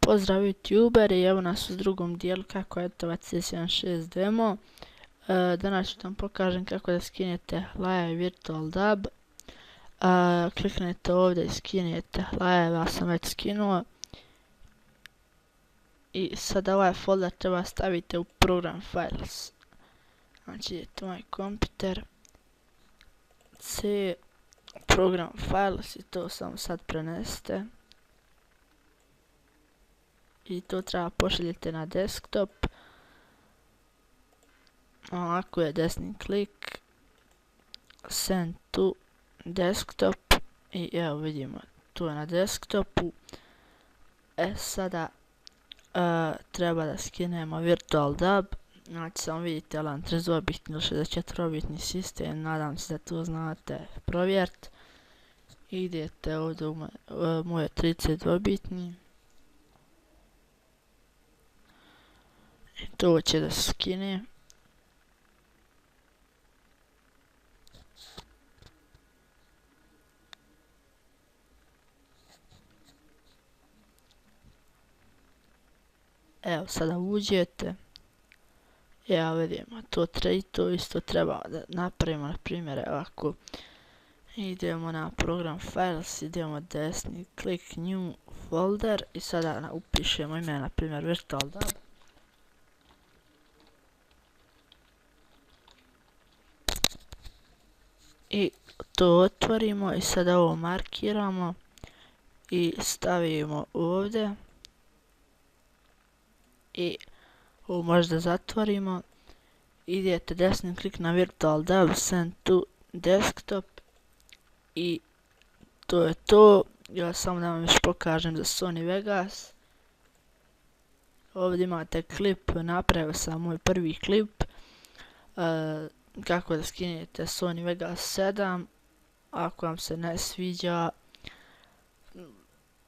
Pozdrav youtuberi, evo nas u drugom dijelu kako je to CS16 demo. Danas ću vam pokažem kako da skinete Live Virtual Dub. Kliknete ovdje i skinete Live, ja sam već skinuo. I sada ovaj folder treba staviti u Program Files. Znači idete u moj kompjuter, C, Program Files i to samo sad prenesete. I to treba pošaljete na desktop. Ovako je desni klik, send to desktop i evo vidimo, tu je na desktopu. Sada treba da skinemo Virtual Dub. Znači samo vidite LAN 32-bitni ili 64-bitni sistem, nadam se da to znate provjeriti. Idete ovdje u moje 32-bitni. I to će da skine. Evo sada uđete. Evo vidimo, to isto treba da napravimo, na primjer ovako. Idemo na Program Files, idemo desni klik New Folder i sada upišemo ime, na primjer Virtual Dub. I to otvorimo i sada ovo markiramo i stavimo ovdje. I ovo možda zatvorimo. Idete desni klik na Virtual Dub, send to desktop i to je to. Ja samo da vam još pokažem za Sony Vegas. Ovdje imate klip, napravio sam moj prvi klip kako da skinete Sony Vegas 7 ako vam se ne sviđa,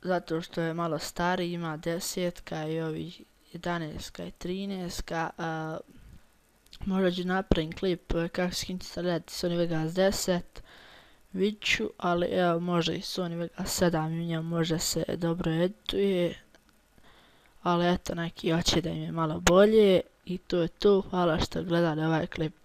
zato što je malo stariji, ima 10 i ovih 11 i 13. Možda ću napravim klip kako instalirati Sony Vegas 10, vidit ću, ali evo može i Sony Vegas 7 i u njemu može se dobro edituje, ali eto neki hoće da im je malo bolje i to je to. Hvala što gledali ovaj klip.